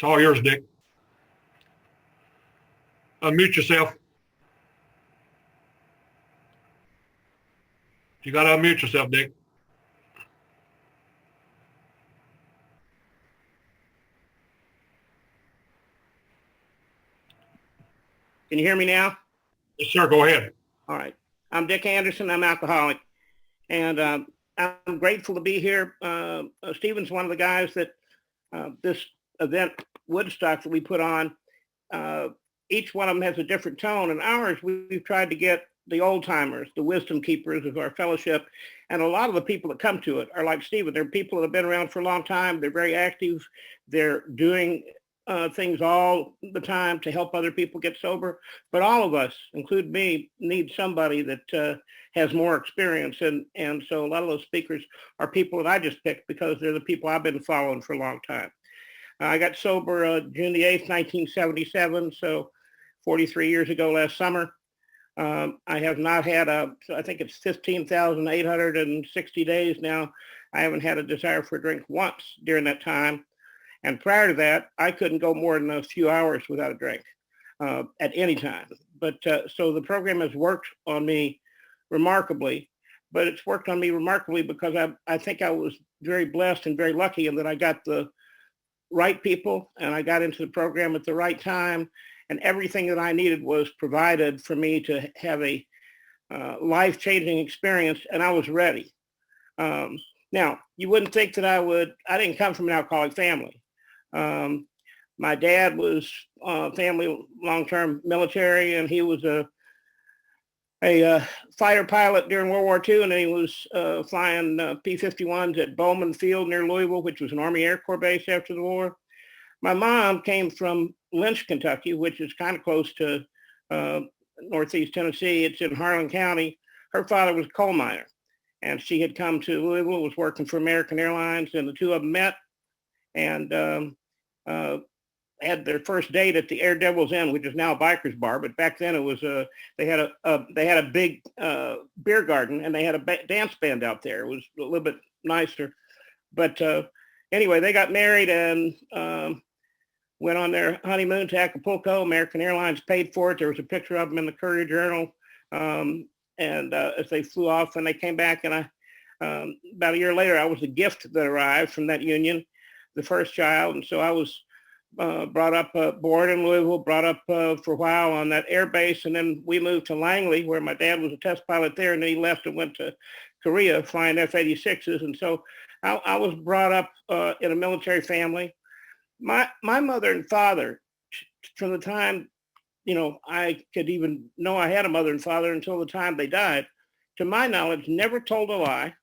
It's all yours, Dick. Unmute yourself. You got to unmute yourself, Dick. Can you hear me now? Yes, sir. Go ahead. All right. I'm Dick Anderson. I'm alcoholic. And I'm grateful to be here. Stephen's one of the guys that this event, Woodstock, that we put on, each one of them has a different tone. And ours, we've tried to get the old timers, the wisdom keepers of our fellowship. And a lot of the people that come to it are like Stephen. They're people that have been around for a long time. They're very active. They're doing things all the time to help other people get sober. But all of us, including me, need somebody that has more experience. And so a lot of those speakers are people that I just picked because they're the people I've been following for a long time. I got sober June the 8th, 1977, so 43 years ago last summer. I have not had I think it's 15,860 days now. I haven't had a desire for a drink once during that time. And prior to that, I couldn't go more than a few hours without a drink at any time. But so the program has worked on me remarkably, but it's worked on me remarkably because I think I was very blessed and very lucky in that I got the right people and I got into the program at the right time, and everything that I needed was provided for me to have a life-changing experience, and I was ready. Now, you wouldn't think that I didn't come from an alcoholic family. My dad was family long-term military, and he was a fighter pilot during World War II, and then he was flying P-51s at Bowman Field near Louisville, which was an Army Air Corps base after the war. My mom came from Lynch, Kentucky, which is kind of close to northeast Tennessee. It's in Harlan County. Her father was a coal miner, and she had come to Louisville, was working for American Airlines, and the two of them met and had their first date at the Air Devil's Inn, which is now a biker's bar. But back then it was they had a big beer garden, and they had a dance band out there. It was a little bit nicer. But anyway, they got married and went on their honeymoon to Acapulco. American Airlines paid for it. There was a picture of them in the Courier Journal. And as they flew off, and they came back, and about a year later, I was the gift that arrived from that union, the first child. And so I was brought up, born in Louisville, brought up for a while on that air base. And then we moved to Langley, where my dad was a test pilot there. And then he left and went to Korea flying F-86s. And so I was brought up in a military family. My mother and father, from the time, I could even know I had a mother and father until the time they died, to my knowledge, never told a lie.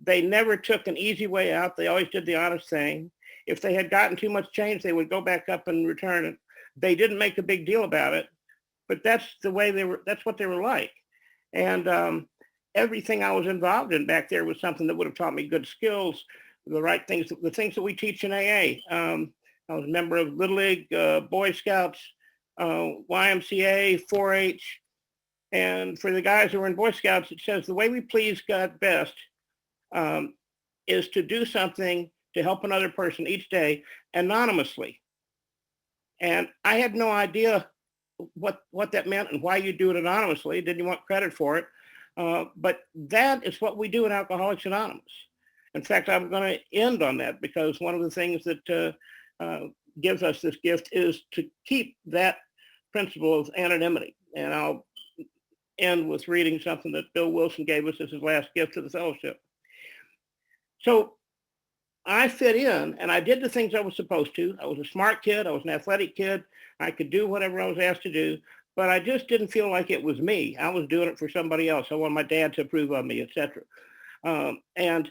They never took an easy way out. They always did the honest thing. If they had gotten too much change, they would go back up and return it. They didn't make a big deal about it, but that's the way they were. That's what they were like. And everything I was involved in back there was something that would have taught me good skills, the right things, the things that we teach in AA. I was a member of Little League, Boy Scouts, YMCA, 4-H. And for the guys who are in Boy Scouts, it says the way we please God best is to do something to help another person each day anonymously. And I had no idea what that meant and why you do it anonymously. Didn't want credit for it. But that is what we do in Alcoholics Anonymous. In fact, I'm going to end on that because one of the things that gives us this gift is to keep that principle of anonymity. And I'll end with reading something that Bill Wilson gave us as his last gift to the fellowship. So I fit in and I did the things I was supposed to. I was a smart kid. I was an athletic kid. I could do whatever I was asked to do, but I just didn't feel like it was me. I was doing it for somebody else. I wanted my dad to approve of me, etc. And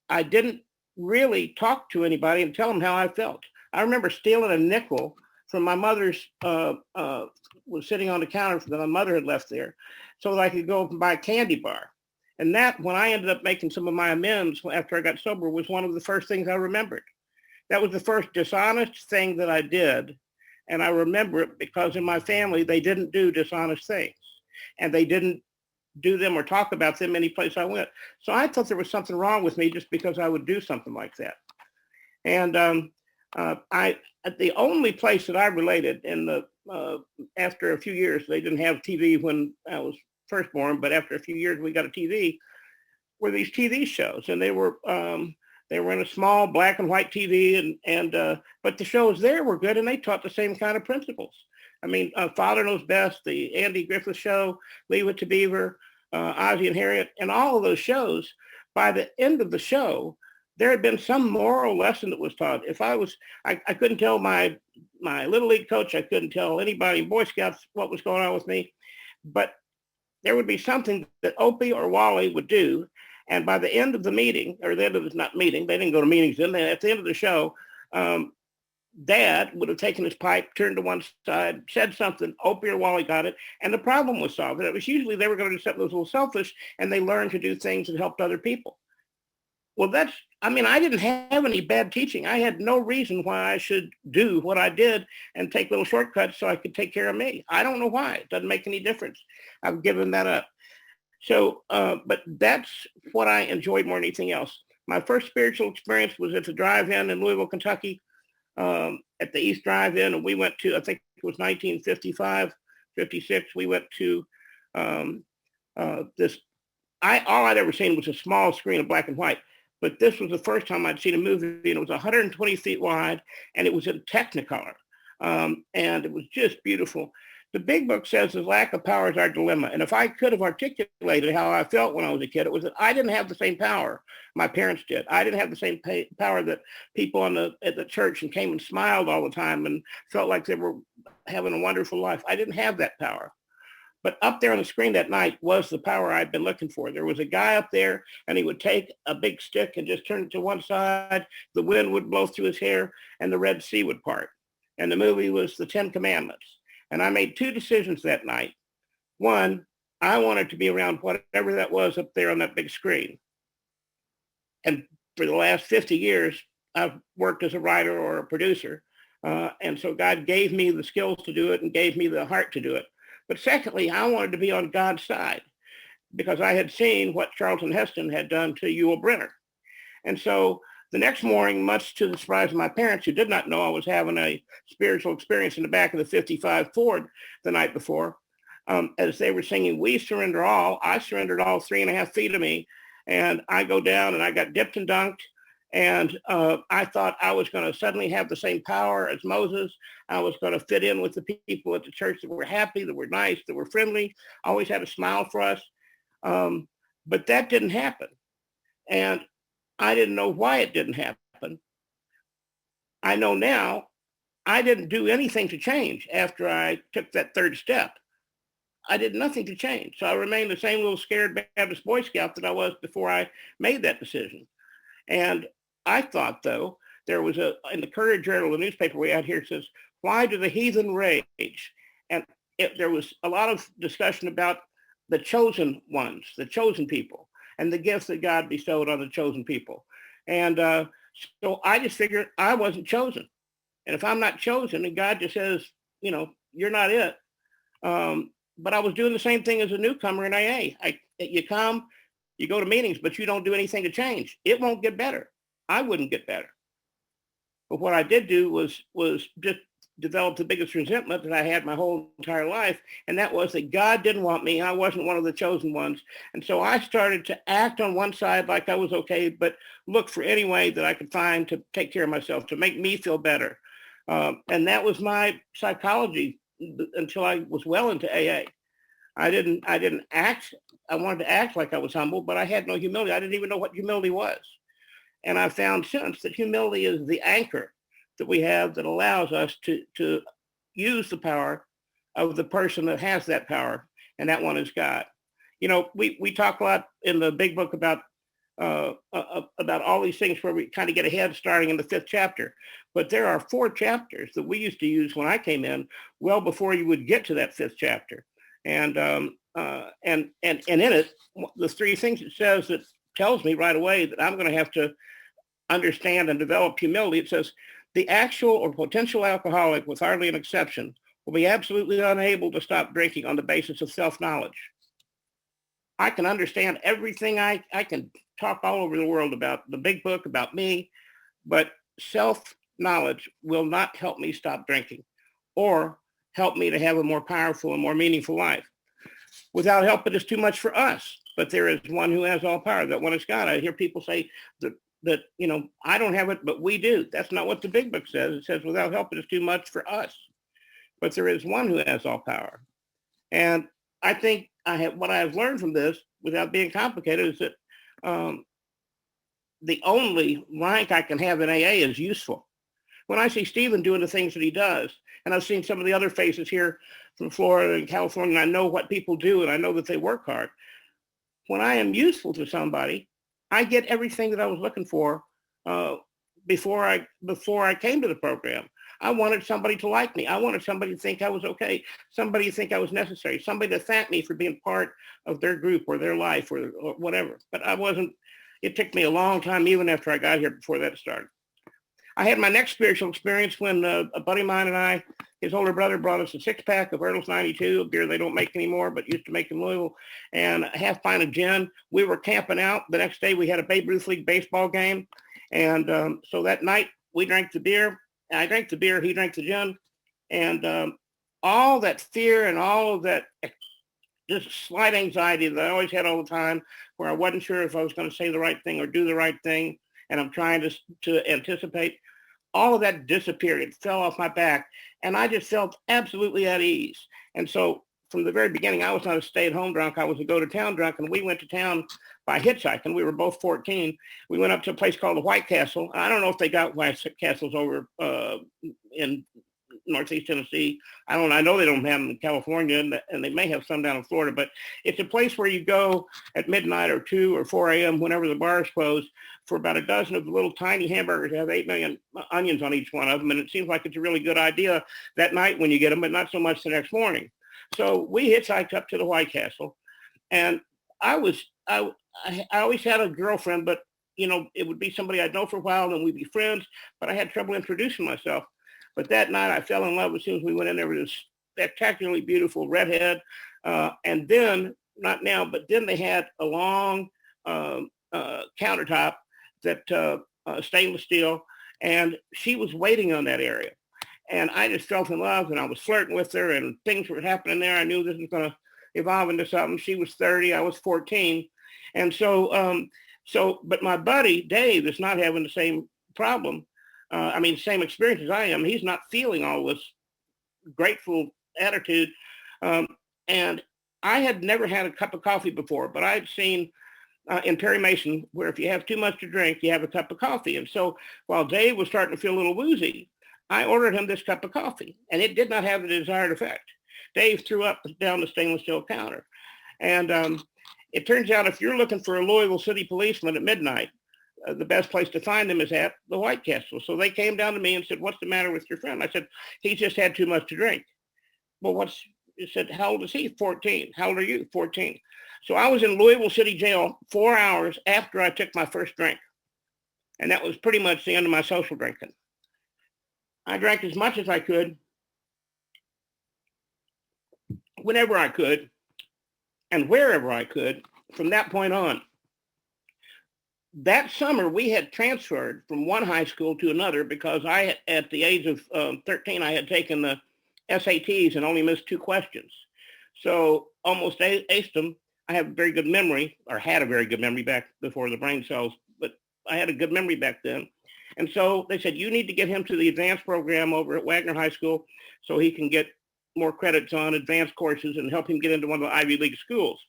I didn't really talk to anybody and tell them how I felt. I remember stealing a nickel from my mother's, was sitting on the counter that my mother had left there so that I could go and buy a candy bar. And that, when I ended up making some of my amends after I got sober, was one of the first things I remembered. That was the first dishonest thing that I did. And I remember it because in my family, they didn't do dishonest things. And they didn't do them or talk about them any place I went. So I thought there was something wrong with me just because I would do something like that. And The only place that I related in the after a few years, they didn't have TV when I was first born, but after a few years we got a TV, were these TV shows, and they were in a small black and white TV, and but the shows there were good, and they taught the same kind of principles. I mean, Father Knows Best, the Andy Griffith Show, Leave It to Beaver, Ozzie and Harriet, and all of those shows. By the end of the show, there had been some moral lesson that was taught. If I couldn't tell my little league coach, I couldn't tell anybody in Boy Scouts what was going on with me, but there would be something that Opie or Wally would do. And by the end of the meeting, or the end of the, not meeting, they didn't go to meetings then, at the end of the show, Dad would have taken his pipe, turned to one side, said something, Opie or Wally got it, and the problem was solved. And it was usually they were going to do something that was a little selfish, and they learned to do things that helped other people. Well, I didn't have any bad teaching. I had no reason why I should do what I did and take little shortcuts so I could take care of me. I don't know why. It doesn't make any difference. I've given that up. So, but that's what I enjoyed more than anything else. My first spiritual experience was at the drive-in in Louisville, Kentucky, at the East Drive-In, and we went to, I think it was 1955, 56. We went to this. All I'd ever seen was a small screen of black and white, but this was the first time I'd seen a movie, and it was 120 feet wide, and it was in Technicolor, and it was just beautiful. The big book says the lack of power is our dilemma. And if I could have articulated how I felt when I was a kid, it was that I didn't have the same power my parents did. I didn't have the same power that people at the church and came and smiled all the time and felt like they were having a wonderful life. I didn't have that power. But up there on the screen that night was the power I'd been looking for. There was a guy up there, and he would take a big stick and just turn it to one side. The wind would blow through his hair, and the Red Sea would part. And the movie was The 10 Commandments. And I made two decisions that night. One, I wanted to be around whatever that was up there on that big screen. And for the last 50 years, I've worked as a writer or a producer. And so God gave me the skills to do it and gave me the heart to do it. But secondly, I wanted to be on God's side because I had seen what Charlton Heston had done to Yul Brynner. And so the next morning, much to the surprise of my parents, who did not know I was having a spiritual experience in the back of the 55 Ford the night before, as they were singing, "We Surrender All," I surrendered all 3.5 feet of me. And I go down and I got dipped and dunked. And I thought I was going to suddenly have the same power as Moses. I was going to fit in with the people at the church that were happy, that were nice, that were friendly, always had a smile for us. But that didn't happen. And I didn't know why it didn't happen. I know now I didn't do anything to change after I took that third step. I did nothing to change. So I remained the same little scared Baptist Boy Scout that I was before I made that decision. And I thought, though, there was in the Courier Journal, the newspaper we had here, it says, "Why do the heathen rage?" And there was a lot of discussion about the chosen ones, the chosen people, and the gifts that God bestowed on the chosen people. And so I just figured I wasn't chosen. And if I'm not chosen, and God just says, you're not it. But I was doing the same thing as a newcomer in AA. You come, you go to meetings, but you don't do anything to change. It won't get better. I wouldn't get better. But what I did do was just develop the biggest resentment that I had my whole entire life. And that was that God didn't want me. I wasn't one of the chosen ones. And so I started to act on one side like I was okay, but look for any way that I could find to take care of myself, to make me feel better. And that was my psychology until I was well into AA. I didn't act. I wanted to act like I was humble, but I had no humility. I didn't even know what humility was. And I found since that humility is the anchor that we have that allows us to use the power of the person that has that power, and that one is God. We talk a lot in the big book about all these things where we kind of get ahead starting in the 5th chapter. But there are 4 chapters that we used to use when I came in, well before you would get to that 5th chapter. And in it, the 3 things it says that tells me right away that I'm going to have to understand and develop humility. It says, the actual or potential alcoholic, with hardly an exception, will be absolutely unable to stop drinking on the basis of self-knowledge. I can understand everything. I can talk all over the world about the big book, about me, but self-knowledge knowledge will not help me stop drinking or help me to have a more powerful and more meaningful life. Without help, it is too much for us. But there is one who has all power, that one is God. I hear people say that I don't have it, but we do. That's not what the big book says. It says without help, it is too much for us. But there is one who has all power. And I think what I have learned from this, without being complicated, is that the only rank I can have in AA is useful. When I see Stephen doing the things that he does, and I've seen some of the other faces here from Florida and California, and I know what people do, and I know that they work hard. When I am useful to somebody, I get everything that I was looking for before I came to the program. I wanted somebody to like me. I wanted somebody to think I was okay, somebody to think I was necessary, somebody to thank me for being part of their group or their life or whatever. But I wasn't. It took me a long time, even after I got here, before that started. I had my next spiritual experience when a buddy of mine and I, his older brother, brought us a 6-pack of Earl's 92, a beer they don't make anymore, but used to make in Louisville, and a half pint of gin. We were camping out. The next day we had a Babe Ruth League baseball game. And so that night we drank the beer. I drank the beer, he drank the gin. And all that fear and all of that just slight anxiety that I always had all the time, where I wasn't sure if I was going to say the right thing or do the right thing, and I'm trying to anticipate, all of that disappeared. It fell off my back, and I just felt absolutely at ease. And so from the very beginning, I was not a stay-at-home drunk. I was a go-to-town drunk, and we went to town by hitchhiking. We were both 14. We went up to a place called the White Castle. I don't know if they got White Castles over in Northeast Tennessee. I don't know. I know they don't have them in California, and they may have some down in Florida, but it's a place where you go at midnight or 2 or 4 a.m. whenever the bars close for about a dozen of the little tiny hamburgers that have 8 million onions on each one of them. And it seems like it's a really good idea that night when you get them, but not so much the next morning. So we hitchhiked up to the White Castle, and I always had a girlfriend, but it would be somebody I'd know for a while, and we'd be friends, but I had trouble introducing myself. But that night I fell in love as soon as we went in there with this spectacularly beautiful redhead. And then, not now, but then they had a long countertop that stainless steel, and she was waiting on that area. And I just fell in love, and I was flirting with her, and things were happening there. I knew this was going to evolve into something. She was 30, I was 14. And so, but my buddy, Dave, is not having the same problem. Same experience as I am. He's not feeling all this grateful attitude. And I had never had a cup of coffee before, but I'd seen in Perry Mason where if you have too much to drink, you have a cup of coffee. And so while Dave was starting to feel a little woozy, I ordered him this cup of coffee, and it did not have the desired effect. Dave threw up down the stainless steel counter. And it turns out if you're looking for a Louisville City policeman at midnight, the best place to find them is at the White Castle. So they came down to me and said, "What's the matter with your friend?" I said, "He just had too much to drink." Well, he said, "How old is he?" 14. "How old are you?" 14. So I was in Louisville City Jail 4 hours after I took my first drink. And that was pretty much the end of my social drinking. I drank as much as I could, whenever I could, and wherever I could from that point on. That summer, we had transferred from one high school to another because at the age of 13, I had taken the SATs and only missed 2 questions. So almost aced them. I have a very good memory, or had a very good memory back before the brain cells, but I had a good memory back then. And so they said, "You need to get him to the advanced program over at Wagner High School so he can get more credits on advanced courses and help him get into one of the Ivy League schools."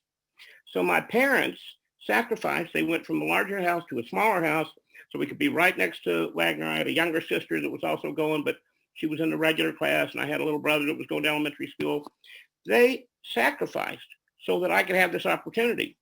So my parents sacrificed. They went from a larger house to a smaller house so we could be right next to Wagner. I had a younger sister that was also going, but she was in the regular class, and I had a little brother that was going to elementary school. They sacrificed so that I could have this opportunity.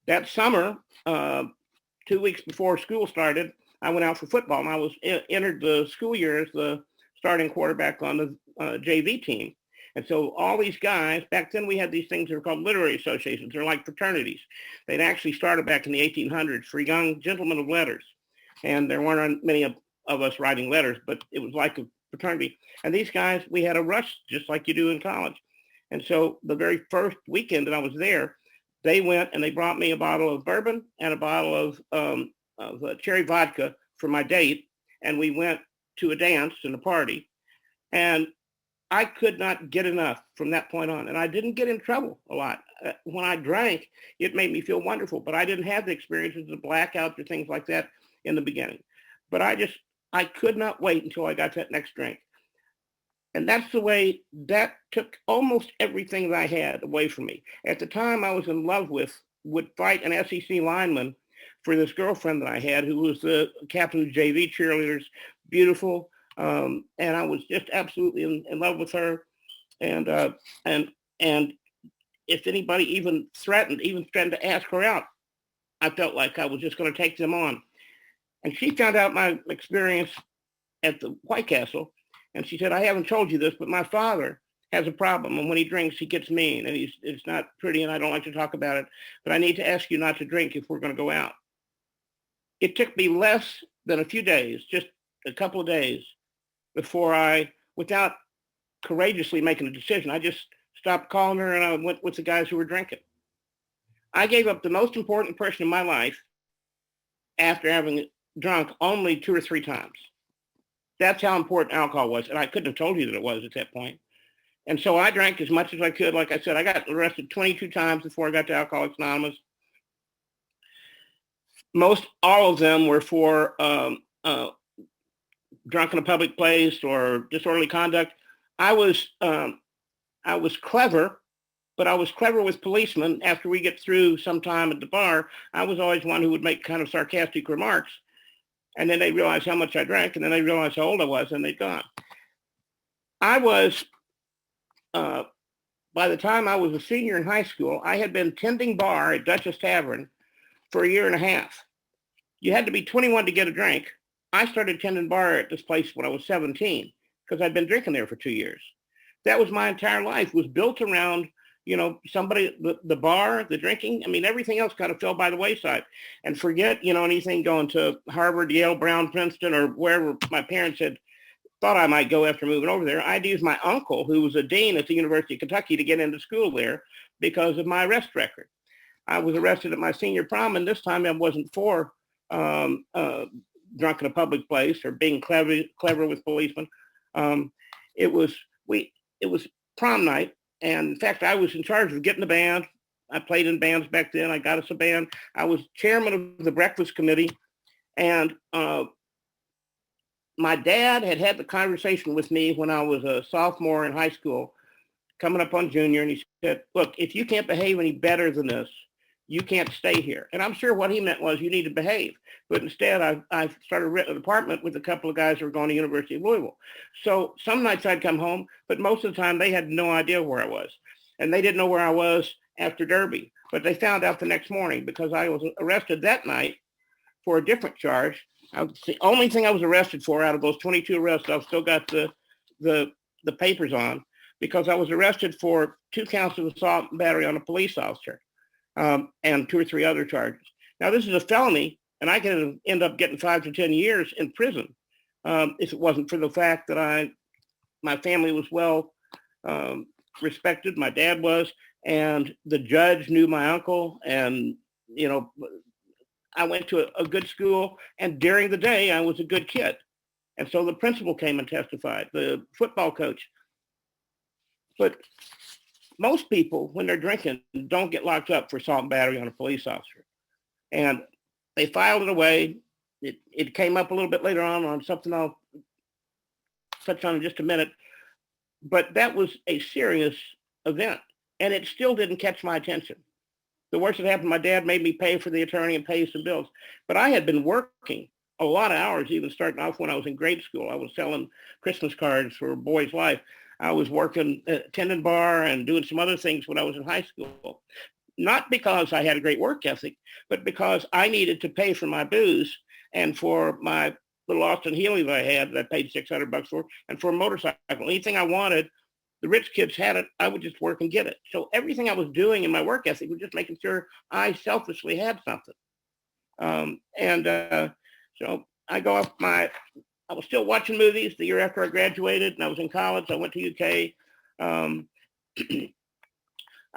That summer, 2 weeks before school started, I went out for football, and I was entered the school year as the starting quarterback on the JV team. And so all these guys, back then we had these things that were called literary associations. They're like fraternities. They'd actually started back in the 1800s for young gentlemen of letters. And there weren't many of us writing letters, but it was like a fraternity. And these guys, we had a rush just like you do in college. And so the very first weekend that I was there, they went and they brought me a bottle of bourbon and a bottle of cherry vodka for my date. and we went to a dance and a party, and I could not get enough from that point on. And I didn't get in trouble a lot. When I drank, it made me feel wonderful, but I didn't have the experiences of blackouts or things like that in the beginning. But I could not wait until I got that next drink. And that's the way that took almost everything that I had away from me. At the time I was in love with, would fight an SEC lineman for this girlfriend that I had, who was the captain of JV cheerleaders, beautiful. And I was just absolutely in love with her. And and if anybody even threatened to ask her out, I felt like I was just going to take them on. And she found out my experience at the White Castle, and she said, "I haven't told you this, but my father has a problem, and when he drinks, he gets mean, and it's not pretty, and I don't like to talk about it, but I need to ask you not to drink if we're going to go out." It took me less than a few days, just a couple of days, before I, without courageously making a decision, I just stopped calling her and I went with the guys who were drinking. I gave up the most important person in my life after having drunk only 2 or 3 times. That's how important alcohol was. And I couldn't have told you that it was at that point. And so I drank as much as I could. Like I said, I got arrested 22 times before I got to Alcoholics Anonymous. Most all of them were for drunk in a public place or disorderly conduct. I was clever, but I was clever with policemen. After we get through sometime at the bar, I was always one who would make kind of sarcastic remarks. And then they realized how much I drank, and then they realized how old I was, and they'd gone. I was, by the time I was a senior in high school, I had been tending bar at Duchess Tavern for a year and a half. You had to be 21 to get a drink. I started tending bar at this place when I was 17 because I'd been drinking there for 2 years. That was my entire life, was built around, somebody, the bar, the drinking. I mean, everything else kind of fell by the wayside. And forget, anything going to Harvard, Yale, Brown, Princeton, or wherever my parents had thought I might go after moving over there. I'd use my uncle, who was a dean at the University of Kentucky, to get into school there because of my arrest record. I was arrested at my senior prom, and this time I wasn't for drunk in a public place or being clever with policemen. It was prom night, and in fact, I was in charge of getting the band. I played in bands back then. I got us a band. I was chairman of the breakfast committee, and my dad had the conversation with me when I was a sophomore in high school, coming up on junior, and he said, "Look, if you can't behave any better than this, you can't stay here." And I'm sure what he meant was you need to behave. But instead, I started an apartment with a couple of guys who were going to University of Louisville. So some nights I'd come home, but most of the time they had no idea where I was. And they didn't know where I was after Derby. But they found out the next morning because I was arrested that night for a different charge. The only thing I was arrested for out of those 22 arrests, I've still got the papers on, because I was arrested for 2 counts of assault and battery on a police officer. And 2 or 3 other charges. Now, this is a felony, and I could end up getting 5 to 10 years in prison if it wasn't for the fact that my family was well respected. My dad was, and the judge knew my uncle, and I went to a good school, and during the day I was a good kid, and so the principal came and testified, the football coach. But most people, when they're drinking, don't get locked up for assault and battery on a police officer. And they filed it away. It came up a little bit later on something I'll touch on in just a minute. But that was a serious event, and it still didn't catch my attention. The worst that happened, my dad made me pay for the attorney and pay some bills. But I had been working a lot of hours, even starting off when I was in grade school. I was selling Christmas cards for Boys Life. I was working tending bar and doing some other things when I was in high school. Not because I had a great work ethic, but because I needed to pay for my booze and for my little Austin Healey that I had that I paid $600 for, and for a motorcycle. Anything I wanted, the rich kids had it, I would just work and get it. So everything I was doing in my work ethic was just making sure I selfishly had something. So I go off I was still watching movies the year after I graduated, and I was in college. I went to UK.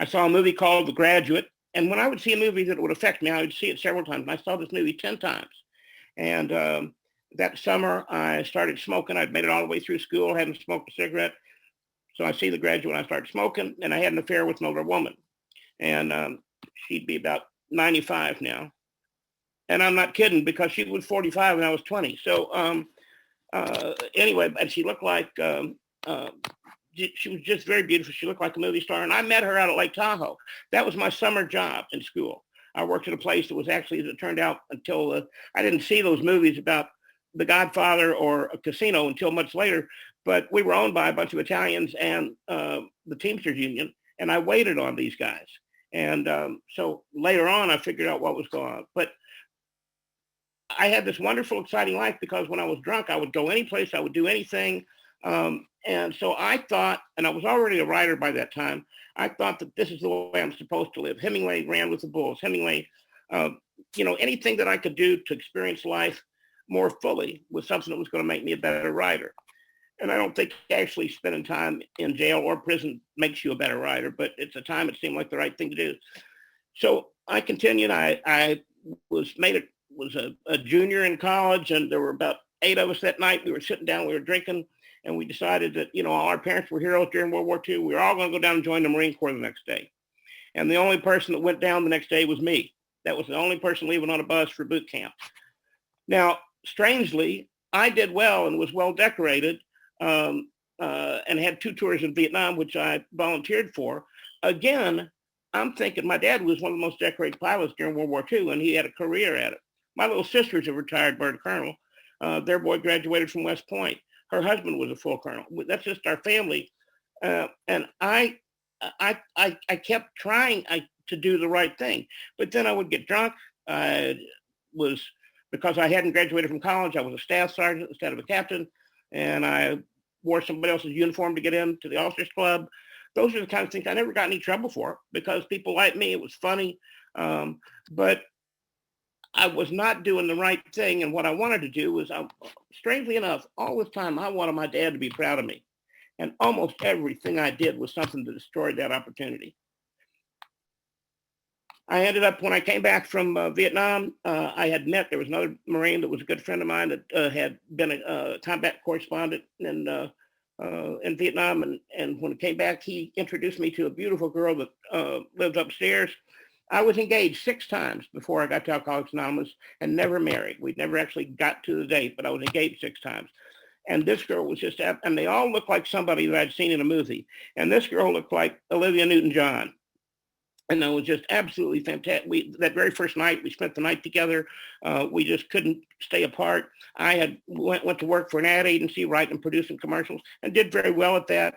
I saw a movie called The Graduate, and when I would see a movie that would affect me, I would see it several times. And I saw this movie 10 times, and That summer, I started smoking. I'd made it all the way through school, hadn't smoked a cigarette. So I see the graduate, I started smoking, and I had an affair with an older woman. And she'd be about 95 now. And I'm not kidding, because she was 45 and I was 20. So anyway, and she looked like, she was just very beautiful. She looked like a movie star. And I met her out at Lake Tahoe. That was my summer job in school. I worked at a place that was actually, as it turned out, until I didn't see those movies about The Godfather or a Casino until much later. But we were owned by a bunch of Italians and the Teamsters Union. And I waited on these guys. And so later on, I figured out what was going on. But I had this wonderful, exciting life, because when I was drunk, I would go any place, I would do anything. And so I thought, and I was already a writer by that time, I thought that this is the way I'm supposed to live. Hemingway ran with the bulls. Hemingway, anything that I could do to experience life more fully was something that was going to make me a better writer. And I don't think actually spending time in jail or prison makes you a better writer, but at the time it seemed like the right thing to do. So I continued. I was a junior in college, and there were about 8 of us that night. We were sitting down, we were drinking, and we decided that, all our parents were heroes during World War II. We were all going to go down and join the Marine Corps the next day. And the only person that went down the next day was me. That was the only person leaving on a bus for boot camp. Now, strangely, I did well and was well decorated, and had 2 tours in Vietnam, which I volunteered for. Again, I'm thinking my dad was one of the most decorated pilots during World War II, and he had a career at it. My little sister's a retired bird colonel. Their boy graduated from West Point. Her husband was a full colonel. That's just our family. And I kept trying to do the right thing, but then I would get drunk. Because I hadn't graduated from college, I was a staff sergeant instead of a captain, and I wore somebody else's uniform to get into the officers club. Those are the kind of things I never got any trouble for, because people liked me. It was funny. But I was not doing the right thing. And what I wanted to do was, strangely enough, all this time, I wanted my dad to be proud of me. And almost everything I did was something that destroyed that opportunity. I ended up, when I came back from Vietnam, there was another Marine that was a good friend of mine that had been a combat correspondent in Vietnam. And when I came back, he introduced me to a beautiful girl that lived upstairs. I was engaged 6 times before I got to Alcoholics Anonymous, and never married. We never actually got to the date, but I was engaged 6 times. And this girl was just, and they all looked like somebody that I'd seen in a movie. And this girl looked like Olivia Newton-John. And it was just absolutely fantastic. That very first night, we spent the night together. We just couldn't stay apart. I had went to work for an ad agency, writing and producing commercials, and did very well at that.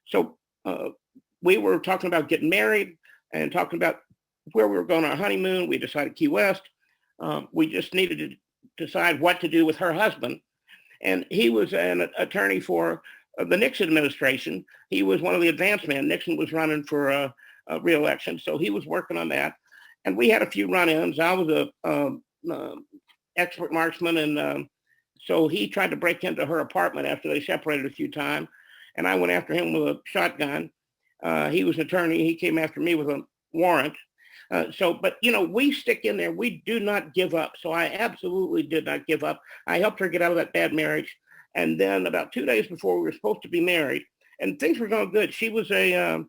So we were talking about getting married and talking about where we were going on our honeymoon. We decided Key West. We just needed to decide what to do with her husband. And he was an attorney for the Nixon administration. He was one of the advance men. Nixon was running for a re-election, so he was working on that. And we had a few run-ins. I was a expert marksman, and so he tried to break into her apartment after they separated a few times, and I went after him with a shotgun. He was an attorney. He came after me with a warrant. But we stick in there. We do not give up. So I absolutely did not give up. I helped her get out of that bad marriage. And then about 2 days before we were supposed to be married, and things were going good. She was had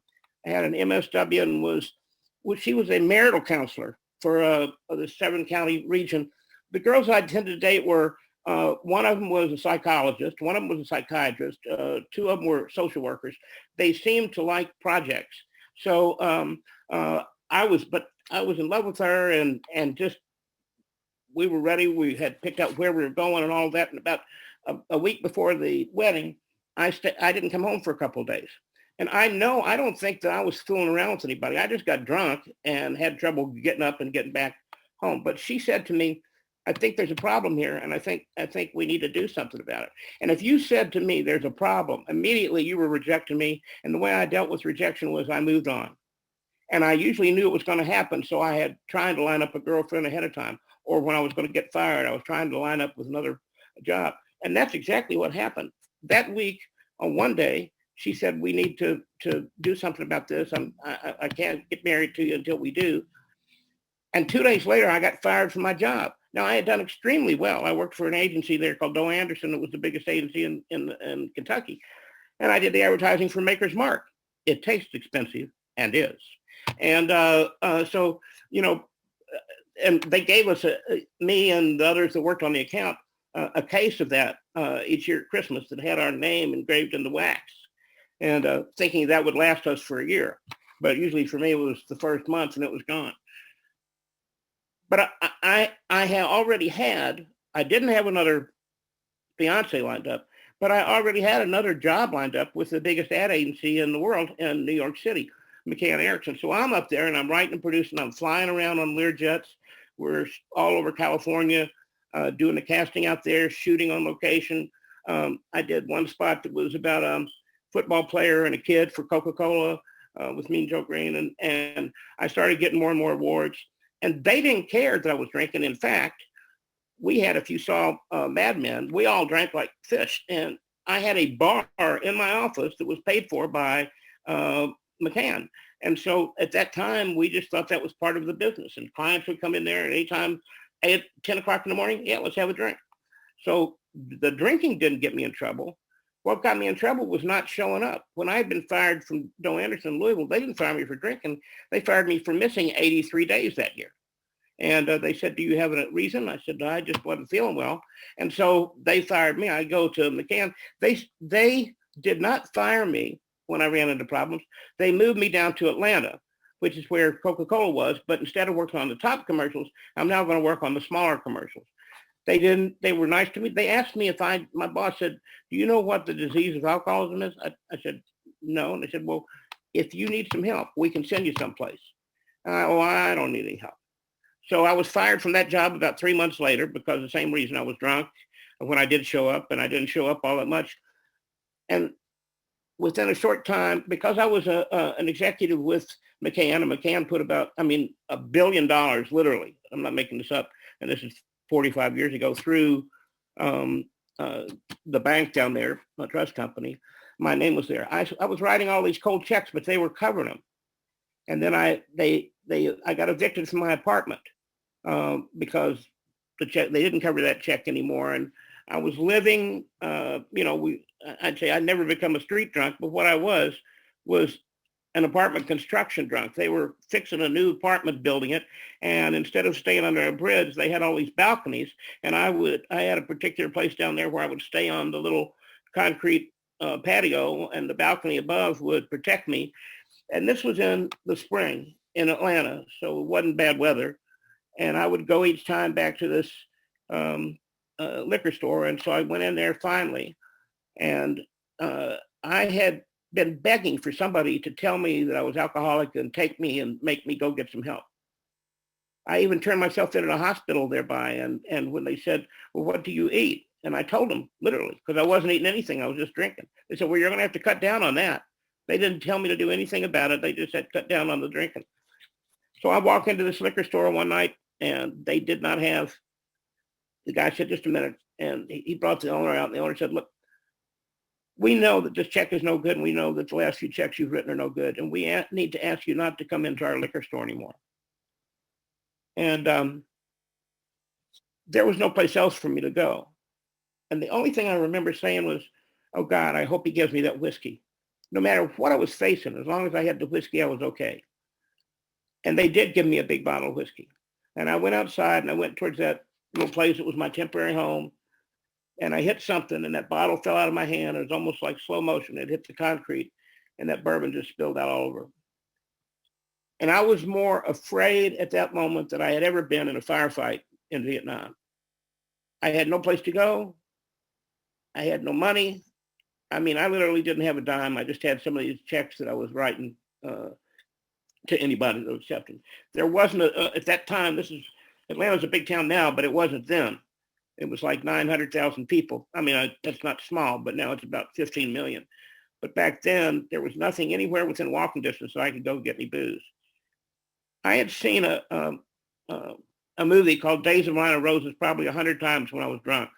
an MSW and she was a marital counselor for the 7-county region. The girls I tended to date were, one of them was a psychologist, one of them was a psychiatrist, 2 of them were social workers. They seemed to like projects. So I was in love with her, and just, we were ready. We had picked out where we were going and all that. And about a week before the wedding, I didn't come home for a couple of days. And I don't think that I was fooling around with anybody. I just got drunk and had trouble getting up and getting back home. But she said to me, I think there's a problem here, and I think we need to do something about it. And if you said to me, there's a problem, immediately you were rejecting me. And the way I dealt with rejection was I moved on. And I usually knew it was going to happen. So I had trying to line up a girlfriend ahead of time. Or when I was going to get fired, I was trying to line up with another job. And that's exactly what happened. That week, on one day, she said, we need to do something about this. I can't get married to you until we do. And 2 days later, I got fired from my job. Now, I had done extremely well. I worked for an agency there called Doe Anderson. It was the biggest agency in Kentucky. And I did the advertising for Maker's Mark. It tastes expensive and is. And so, and they gave us, me and the others that worked on the account, a case of that each year at Christmas that had our name engraved in the wax, and thinking that would last us for a year. But usually for me, it was the first month and it was gone. But I had already had, I didn't have another fiance lined up, but I already had another job lined up with the biggest ad agency in the world in New York City, McCann Erickson. So I'm up there and I'm writing and producing. I'm flying around on Learjets. We're all over California, doing the casting out there, shooting on location. I did one spot that was about a football player and a kid for Coca-Cola with me and Joe Green. And I started getting more and more awards. And they didn't care that I was drinking. In fact, we had, if you saw Mad Men, we all drank like fish. And I had a bar in my office that was paid for by McCann. And so at that time, we just thought that was part of the business. And clients would come in there at any time, 10 o'clock in the morning, yeah, let's have a drink. So the drinking didn't get me in trouble. What got me in trouble was not showing up. When I had been fired from Doe Anderson in Louisville, they didn't fire me for drinking. They fired me for missing 83 days that year. And they said, do you have a reason? I said, I just wasn't feeling well. And so they fired me. I go to McCann. They did not fire me when I ran into problems. They moved me down to Atlanta, which is where Coca-Cola was. But instead of working on the top commercials, I'm now going to work on the smaller commercials. They were nice to me. They asked me my boss said, do you know what the disease of alcoholism is? I said, no. And they said, well, if you need some help, we can send you someplace. I don't need any help. So I was fired from that job about 3 months later because of the same reason. I was drunk when I did show up, and I didn't show up all that much. And within a short time, because I was an executive with McCann, and McCann put about, $1 billion, literally, I'm not making this up, and this is 45 years ago, through the bank down there, a trust company. My name was there. I was writing all these cold checks, but they were covering them. And then I got evicted from my apartment because the check, they didn't cover that check anymore. And I was living, I'd say I'd never become a street drunk, but what I was an apartment construction drunk. They were fixing a new apartment, building it. And instead of staying under a bridge, they had all these balconies. And I had a particular place down there where I would stay on the little concrete patio, and the balcony above would protect me. And this was in the spring in Atlanta, so it wasn't bad weather. And I would go each time back to this liquor store. And so I went in there finally. And I had been begging for somebody to tell me that I was alcoholic and take me and make me go get some help. I even turned myself in at a hospital thereby. And when they said, well, what do you eat? And I told them literally, because I wasn't eating anything. I was just drinking. They said, well, you're going to have to cut down on that. They didn't tell me to do anything about it. They just said, cut down on the drinking. So I walked into this liquor store one night, and they did not have, the guy said, just a minute. And he brought the owner out, and the owner said, look, we know that this check is no good, and we know that the last few checks you've written are no good, and we need to ask you not to come into our liquor store anymore. And there was no place else for me to go. And the only thing I remember saying was, oh God, I hope he gives me that whiskey. No matter what I was facing, as long as I had the whiskey, I was okay. And they did give me a big bottle of whiskey. And I went outside and I went towards that little place that was my temporary home. And I hit something, and that bottle fell out of my hand. It was almost like slow motion. It hit the concrete, and that bourbon just spilled out all over. And I was more afraid at that moment than I had ever been in a firefight in Vietnam. I had no place to go. I had no money. I literally didn't have a dime. I just had some of these checks that I was writing to anybody that would accept them. There wasn't at that time, Atlanta's a big town now, but it wasn't then. It was like 900,000 people. That's not small, but now it's about 15 million. But back then, there was nothing anywhere within walking distance so I could go get any booze. I had seen a movie called Days of Wine and Roses probably 100 times when I was drunk.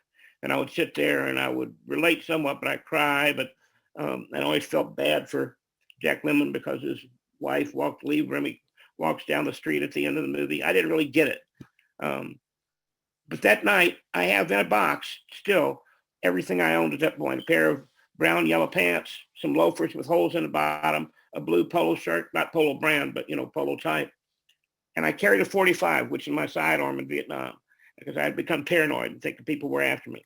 And I would sit there and I would relate somewhat, but I'd cry. But I always felt bad for Jack Lemmon because his wife leave him. He walks down the street at the end of the movie. I didn't really get it. But that night, I have in a box still everything I owned at that point: a pair of brown yellow pants, some loafers with holes in the bottom, a blue polo shirt, not polo brand, but polo type. And I carried a 45, which is my sidearm in Vietnam, because I had become paranoid and think the people were after me.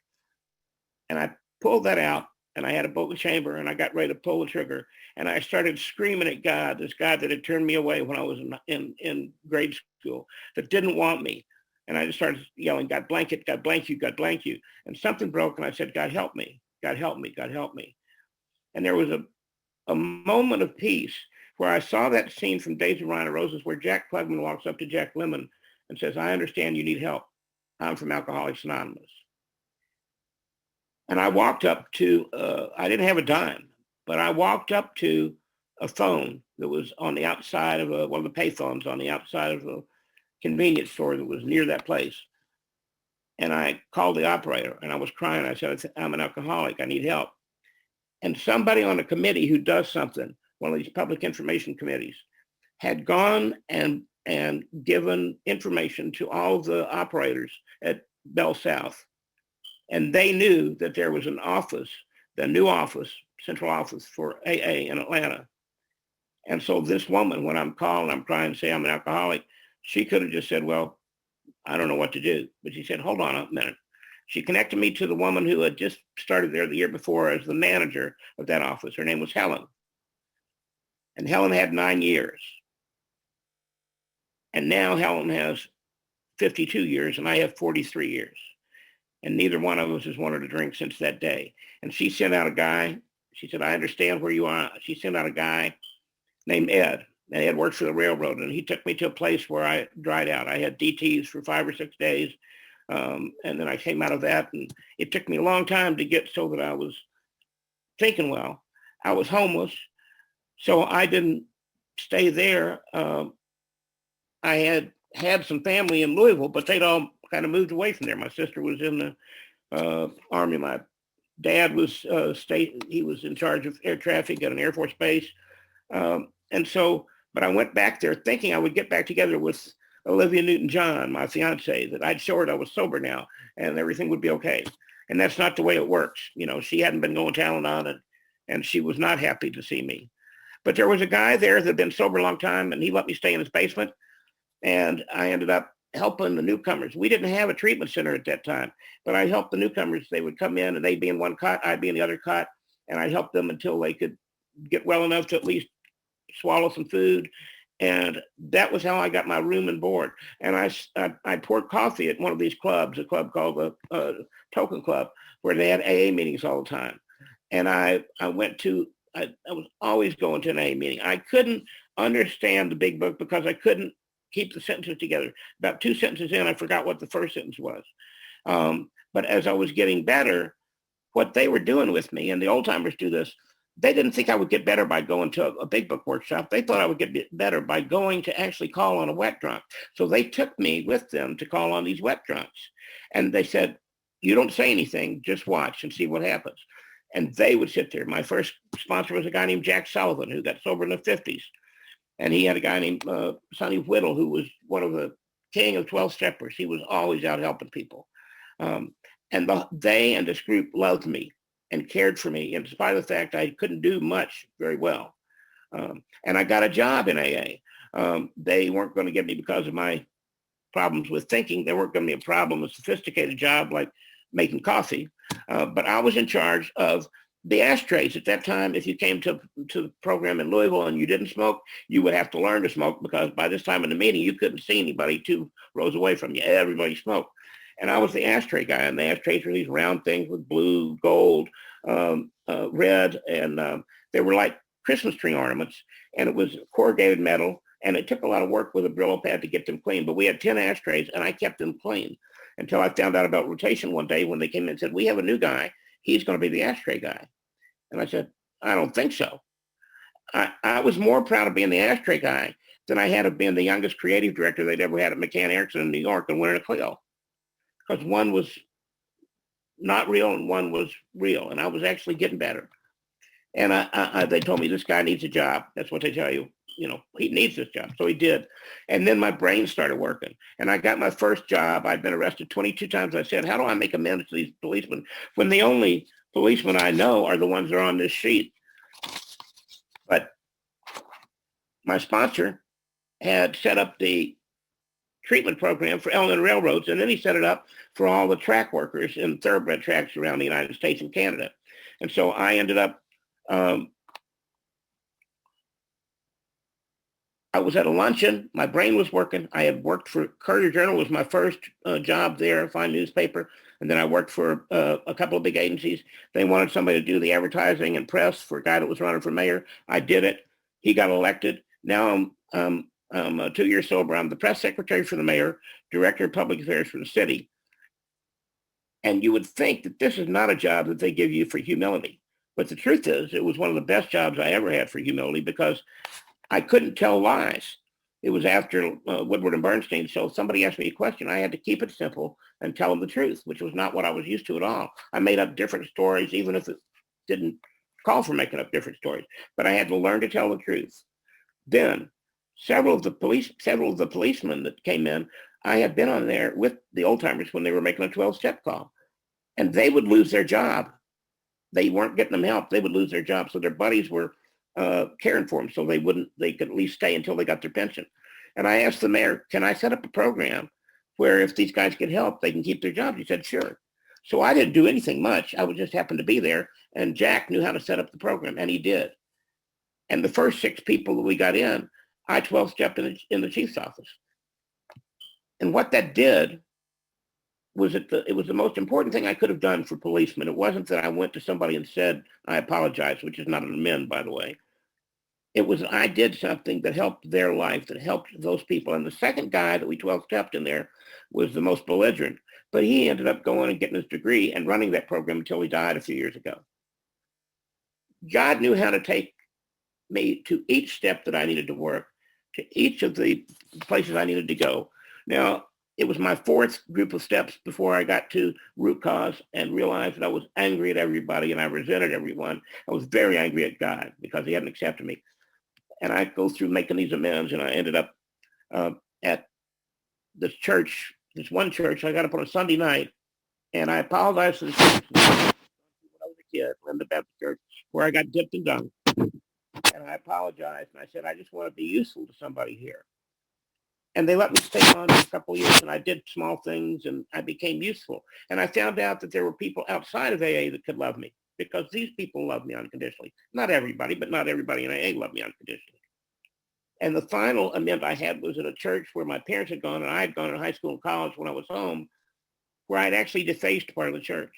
And I pulled that out, and I had a bullet chamber, and I got ready to pull the trigger, and I started screaming at God, this God that had turned me away when I was in grade school, that didn't want me. And I just started yelling, God blank it, God blank you, God blank you. And something broke, and I said, God help me, God help me, God help me. And there was a moment of peace where I saw that scene from Days of Rhino Roses where Jack Klugman walks up to Jack Lemmon and says, I understand you need help. I'm from Alcoholics Anonymous. And I walked up to, I didn't have a dime, but I walked up to a phone that was on the outside of one of the payphones on the outside of a convenience store that was near that place. And I called the operator, and I was crying. I said, I'm an alcoholic. I need help. And somebody on a committee who does something, one of these public information committees, had gone and given information to all of the operators at Bell South. And they knew that there was an office, the new office, central office for AA in Atlanta. And so this woman, when I'm calling, I'm crying, say I'm an alcoholic, she could have just said, well, I don't know what to do. But she said, hold on a minute. She connected me to the woman who had just started there the year before as the manager of that office. Her name was Helen. And Helen had 9 years. And now Helen has 52 years and I have 43 years. And neither one of us has wanted to drink since that day. And she sent out a guy. She said, I understand where you are. She sent out a guy named Ed. And Ed worked for the railroad. And he took me to a place where I dried out. I had DTs for 5 or 6 days. And then I came out of that. And it took me a long time to get so that I was thinking well. I was homeless. So I didn't stay there. I had some family in Louisville, but they'd all kind of moved away from there. My sister was in the Army. My dad was he was in charge of air traffic at an Air Force base. But I went back there thinking I would get back together with Olivia Newton-John, my fiance, that I'd show her I was sober now and everything would be okay. And that's not the way it works. She hadn't been going to Al-Anon and she was not happy to see me. But there was a guy there that had been sober a long time and he let me stay in his basement. And I ended up helping the newcomers. We didn't have a treatment center at that time, but I helped the newcomers. They would come in and they'd be in one cot, I'd be in the other cot, and I'd help them until they could get well enough to at least swallow some food. And that was how I got my room and board. And I poured coffee at one of these clubs, a club called the Token Club, where they had AA meetings all the time. And I was always going to an AA meeting. I couldn't understand the big book because I couldn't keep the sentences together. About 2 sentences in, I forgot what the first sentence was. But as I was getting better, what they were doing with me, and the old timers do this, they didn't think I would get better by going to a big book workshop. They thought I would get better by going to actually call on a wet drunk. So they took me with them to call on these wet drunks. And they said, you don't say anything, just watch and see what happens. And they would sit there. My first sponsor was a guy named Jack Sullivan, who got sober in the 50s. And he had a guy named Sonny Whittle, who was one of the king of 12 steppers. He was always out helping people. They and this group loved me and cared for me, in spite of the fact I couldn't do much very well. And I got a job in AA. They weren't going to get me because of my problems with thinking. They weren't going to be a problem, a sophisticated job like making coffee. But I was in charge of the ashtrays. At that time, if you came to the program in Louisville and you didn't smoke, you would have to learn to smoke, because by this time in the meeting, you couldn't see anybody 2 rows away from you. Everybody smoked. And I was the ashtray guy. And the ashtrays were these round things with blue, gold, red, and they were like Christmas tree ornaments. And it was corrugated metal. And it took a lot of work with a Brillo pad to get them clean. But we had 10 ashtrays, and I kept them clean until I found out about rotation one day when they came in and said, we have a new guy. He's going to be the ashtray guy. And I said, I don't think so. I was more proud of being the ashtray guy than I had of being the youngest creative director they'd ever had at McCann Erickson in New York and winning a Clio. Because one was not real and one was real. And I was actually getting better. And they told me, this guy needs a job. That's what they tell you he needs this job. So he did. And then my brain started working. And I got my first job. I'd been arrested 22 times. I said, how do I make amends to these policemen when the only policemen I know are the ones that are on this sheet? But my sponsor had set up the treatment program for L&N railroads, and then he set it up for all the track workers in thoroughbred tracks around the United States and Canada. And so I ended up, I was at a luncheon. My brain was working. I had worked for Courier Journal, was my first job there, fine newspaper. And then I worked for a couple of big agencies. They wanted somebody to do the advertising and press for a guy that was running for mayor. I did it. He got elected. Now I'm 2 years sober. I'm the press secretary for the mayor, director of public affairs for the city. And you would think that this is not a job that they give you for humility. But the truth is, it was one of the best jobs I ever had for humility because I couldn't tell lies. It was after Woodward and Bernstein. So if somebody asked me a question, I had to keep it simple and tell them the truth, which was not what I was used to at all. I made up different stories, even if it didn't call for making up different stories. But I had to learn to tell the truth. Then several of the policemen that came in, I had been on there with the old timers when they were making a 12-step call, and they would lose their job. They weren't getting them help. They would lose their job. So their buddies were caring for them so they could at least stay until they got their pension. And I asked the mayor, can I set up a program where if these guys get help, they can keep their jobs? He said, sure. So I didn't do anything much. I would just happen to be there. And Jack knew how to set up the program, and he did. And the first 6 people that we got in, I 12-stepped in the chief's office. And what that did was it was the most important thing I could have done for policemen. It wasn't that I went to somebody and said, I apologize, which is not an amend, by the way. It was I did something that helped their life, that helped those people. And the second guy that we 12-stepped in there was the most belligerent. But he ended up going and getting his degree and running that program until he died a few years ago. God knew how to take me to each step that I needed to work, to each of the places I needed to go. Now, it was my 4th group of steps before I got to root cause and realized that I was angry at everybody and I resented everyone. I was very angry at God because he hadn't accepted me. And I go through making these amends, and I ended up at this church, this one church. I got up on a Sunday night, and I apologized to the church. When I was a kid in the Baptist church where I got dipped and dunked. And I apologized, and I said, I just want to be useful to somebody here. And they let me stay on for a couple of years, and I did small things, and I became useful. And I found out that there were people outside of AA that could love me because these people love me unconditionally. Not everybody, but not everybody in AA loved me unconditionally. And the final amend I had was at a church where my parents had gone, and I had gone in high school and college when I was home, where I'd actually defaced part of the church.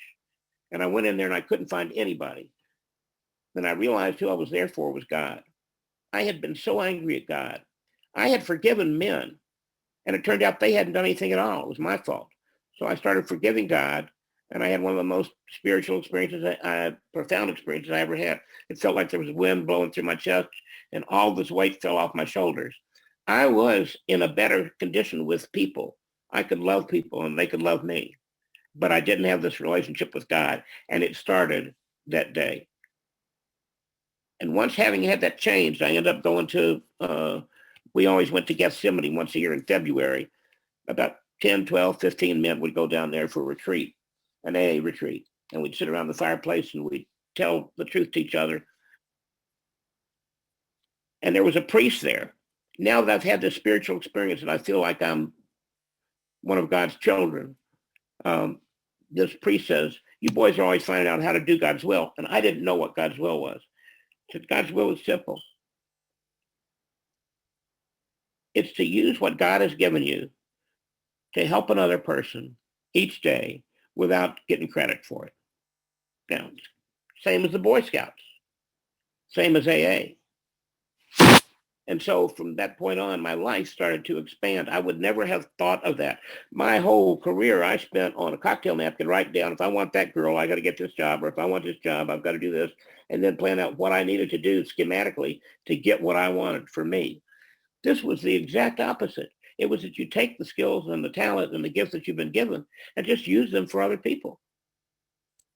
And I went in there, and I couldn't find anybody. Then I realized who I was there for was God. I had been so angry at God. I had forgiven men, and it turned out they hadn't done anything at all. It was my fault. So I started forgiving God, and I had one of the most spiritual experiences, profound experiences I ever had. It felt like there was wind blowing through my chest, and all this weight fell off my shoulders. I was in a better condition with people. I could love people, and they could love me. But I didn't have this relationship with God, and it started that day. And once having had that changed, I ended up going to, we always went to Gethsemane once a year in February. About 10, 12, 15 men would go down there for a retreat, an AA retreat. And we'd sit around the fireplace and we'd tell the truth to each other. And there was a priest there. Now that I've had this spiritual experience and I feel like I'm one of God's children, this priest says, you boys are always finding out how to do God's will. And I didn't know what God's will was. God's will is simple. It's to use what God has given you to help another person each day without getting credit for it. Now, same as the Boy Scouts, same as AA. And so from that point on, my life started to expand. I would never have thought of that. My whole career I spent on a cocktail napkin writing down, if I want that girl, I got to get this job, or if I want this job, I've got to do this, and then plan out what I needed to do schematically to get what I wanted for me. This was the exact opposite. It was that you take the skills and the talent and the gifts that you've been given and just use them for other people.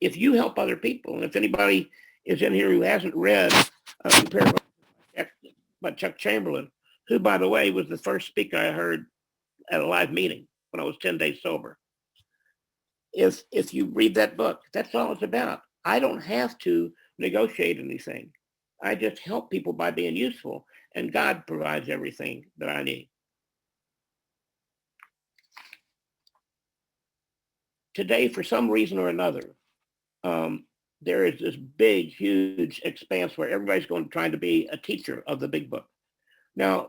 If you help other people, and if anybody is in here who hasn't read by Chuck Chamberlain, who, by the way, was the first speaker I heard at a live meeting when I was 10 days sober. If you read that book, that's all it's about. I don't have to negotiate anything. I just help people by being useful, and God provides everything that I need. Today, for some reason or another, there is this big, huge expanse where everybody's going to try to be a teacher of the big book. Now,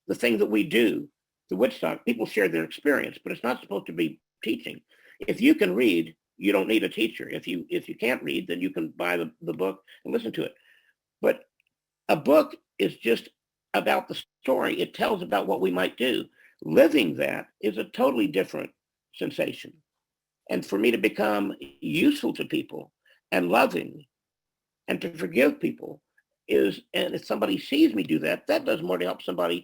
the thing that we do, the Woodstock, people share their experience, but it's not supposed to be teaching. If you can read, you don't need a teacher. If you can't read, then you can buy the book and listen to it. But a book is just about the story. It tells about what we might do. Living that is a totally different sensation. And for me to become useful to people and loving and to forgive people is, and if somebody sees me do that, that does more to help somebody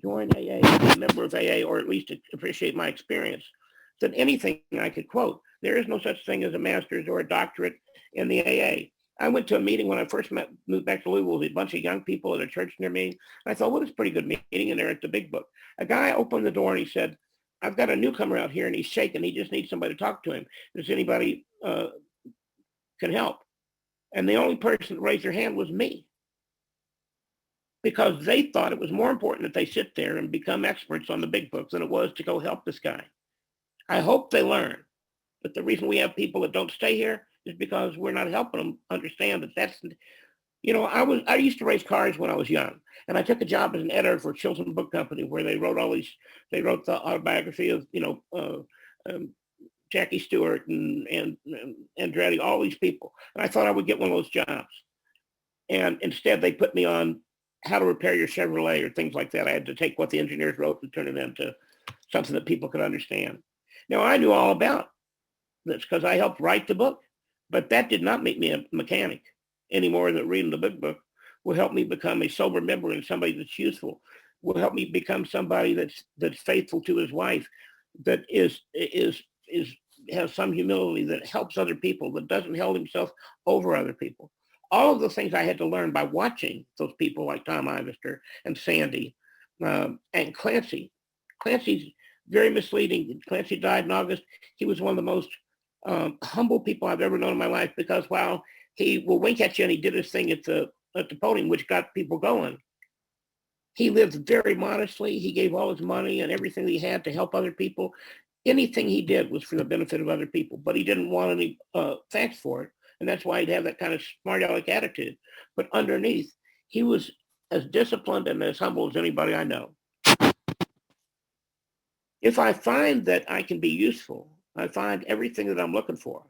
join AA, be a member of AA, or at least to appreciate my experience than anything I could quote. There is no such thing as a master's or a doctorate in the AA. I went to a meeting when I first moved back to Louisville with a bunch of young people at a church near me. And I thought, well, it's a pretty good meeting, and they're at the big book. A guy opened the door and he said, I've got a newcomer out here and he's shaking. He just needs somebody to talk to him. Does anybody can help? And the only person that raised their hand was me, because they thought it was more important that they sit there and become experts on the big book than it was to go help this guy. I hope they learn. But the reason we have people that don't stay here is because we're not helping them understand that that's, you know, I used to race cars when I was young, and I took a job as an editor for a children's book company where they wrote the autobiography of, Jackie Stewart and Andretti, all these people. And I thought I would get one of those jobs. And instead they put me on how to repair your Chevrolet or things like that. I had to take what the engineers wrote and turn it into something that people could understand. Now, I knew all about this because I helped write the book, but that did not make me a mechanic any more than reading the big book will help me become a sober member and somebody that's useful, will help me become somebody that's faithful to his wife, that has some humility, that helps other people, that doesn't hold himself over other people. All of the things I had to learn by watching those people like Tom Ivester and Sandy and Clancy. Clancy's very misleading. Clancy died in August. He was one of the most humble people I've ever known in my life, because while he will wink at you and he did his thing at the podium, which got people going, he lived very modestly. He gave all his money and everything that he had to help other people. Anything he did was for the benefit of other people, but he didn't want any thanks for it. And that's why he'd have that kind of smart aleck attitude. But underneath, he was as disciplined and as humble as anybody I know. If I find that I can be useful, I find everything that I'm looking for,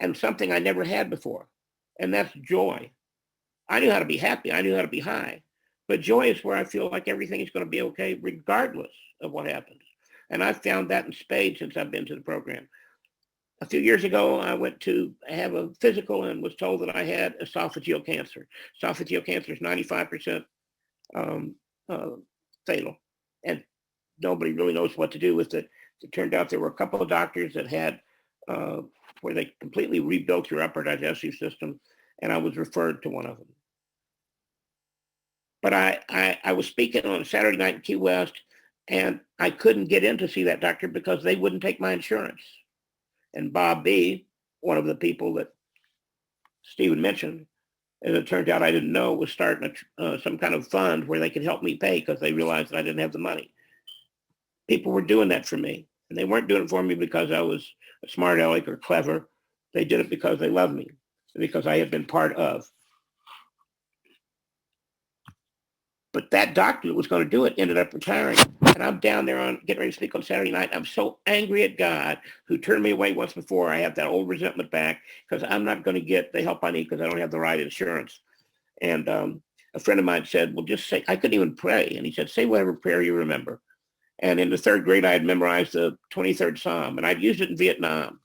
and something I never had before, and that's joy. I knew how to be happy. I knew how to be high. But joy is where I feel like everything is going to be okay regardless of what happens. And I've found that in spades since I've been to the program. A few years ago, I went to have a physical and was told that I had esophageal cancer. Esophageal cancer is 95% fatal, and nobody really knows what to do with it. It turned out there were a couple of doctors that had where they completely rebuilt your upper digestive system, and I was referred to one of them. But I was speaking on a Saturday night in Key West, and I couldn't get in to see that doctor because they wouldn't take my insurance. And Bob B., one of the people that Stephen mentioned, as it turned out I didn't know, was starting some kind of fund where they could help me pay because they realized that I didn't have the money. People were doing that for me, and they weren't doing it for me because I was a smart aleck or clever. They did it because they loved me, because I had been part of. But that doctor that was going to do it ended up retiring. And I'm down there on getting ready to speak on Saturday night. I'm so angry at God, who turned me away once before. I have that old resentment back because I'm not going to get the help I need because I don't have the right insurance. And a friend of mine said, well, just say, I couldn't even pray. And he said, say whatever prayer you remember. And in the third grade, I had memorized the 23rd Psalm, and I'd used it in Vietnam.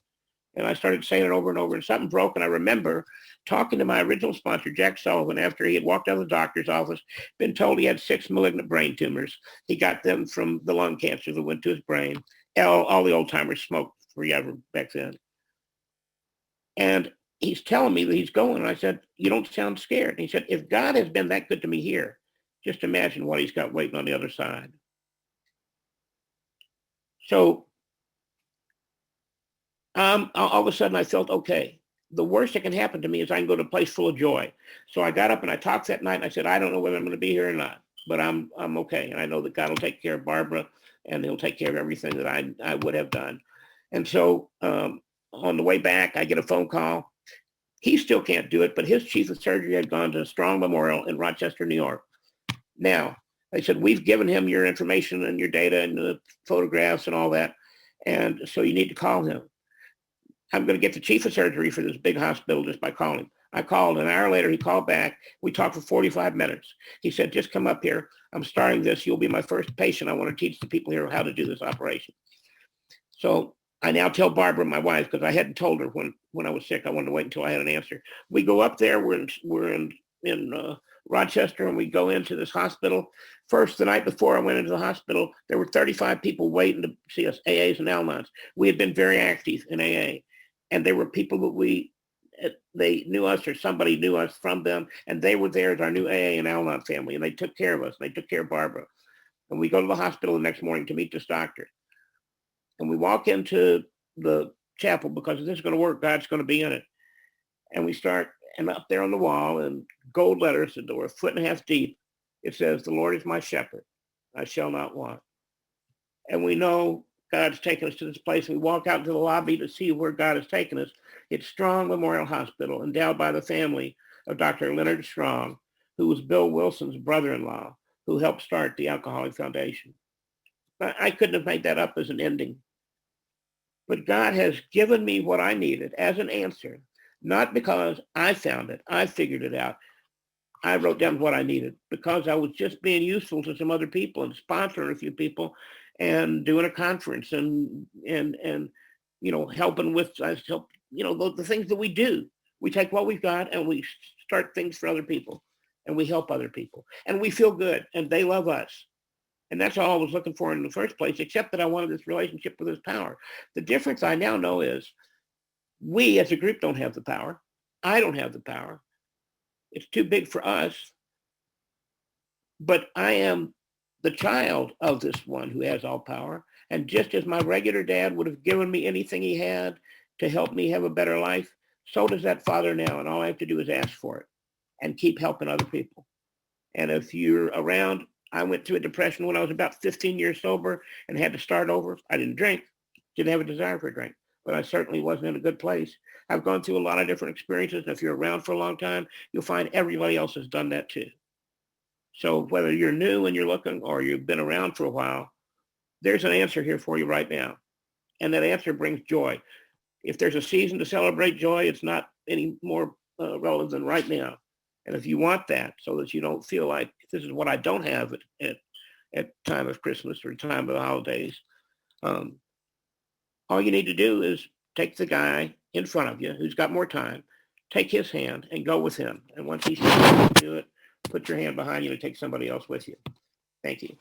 And I started saying it over and over, and something broke. And I remember talking to my original sponsor, Jack Sullivan, after he had walked out of the doctor's office, been told he had 6 malignant brain tumors. He got them from the lung cancer that went to his brain. All the old timers smoked forever back then. And he's telling me that he's going. And I said, you don't sound scared. And he said, if God has been that good to me here, just imagine what he's got waiting on the other side. So all of a sudden I felt okay. The worst that can happen to me is I can go to a place full of joy. So I got up and I talked that night and I said, I don't know whether I'm going to be here or not, but I'm okay. And I know that God will take care of Barbara and he'll take care of everything that I would have done. And so on the way back, I get a phone call. He still can't do it, but his chief of surgery had gone to Strong Memorial in Rochester, New York. Now, they said, we've given him your information and your data and the photographs and all that. And so you need to call him. I'm going to get the chief of surgery for this big hospital just by calling. I called. An hour later, he called back. We talked for 45 minutes. He said, just come up here. I'm starting this. You'll be my first patient. I want to teach the people here how to do this operation. So I now tell Barbara, my wife, because I hadn't told her when I was sick. I wanted to wait until I had an answer. We go up there. We're in Rochester, and we go into this hospital. First, the night before I went into the hospital, there were 35 people waiting to see us, AAs and Al-Anons. We had been very active in AA. And there were people that they knew us or somebody knew us from them. And they were there as our new AA and Al-Anon family. And they took care of us. And they took care of Barbara. And we go to the hospital the next morning to meet this doctor. And we walk into the chapel because if this is going to work, God's going to be in it. And we start, and up there on the wall in gold letters that were 1.5 feet deep, it says, the Lord is my shepherd. I shall not want. And we know God's taken us to this place. We walk out into the lobby to see where God has taken us. It's Strong Memorial Hospital, endowed by the family of Dr. Leonard Strong, who was Bill Wilson's brother-in-law, who helped start the Alcoholic Foundation. I couldn't have made that up as an ending. But God has given me what I needed as an answer, not because I found it, I figured it out. I wrote down what I needed because I was just being useful to some other people and sponsoring a few people and doing a conference and helping with the things that we do. We take what we've got and we start things for other people and we help other people and we feel good and they love us. And that's all I was looking for in the first place, except that I wanted this relationship with his power. The difference I now know is we as a group don't have the power. I don't have the power. It's too big for us. But I am the child of this one who has all power. And just as my regular dad would have given me anything he had to help me have a better life, so does that Father now. And all I have to do is ask for it and keep helping other people. And if you're around, I went through a depression when I was about 15 years sober and had to start over. I didn't drink, didn't have a desire for a drink, but I certainly wasn't in a good place. I've gone through a lot of different experiences. And if you're around for a long time, you'll find everybody else has done that too. So whether you're new and you're looking or you've been around for a while, there's an answer here for you right now. And that answer brings joy. If there's a season to celebrate joy, it's not any more relevant than right now. And if you want that so that you don't feel like this is what I don't have at time of Christmas or time of the holidays, all you need to do is take the guy in front of you who's got more time, take his hand and go with him. And once he says do it, put your hand behind you and take somebody else with you. Thank you.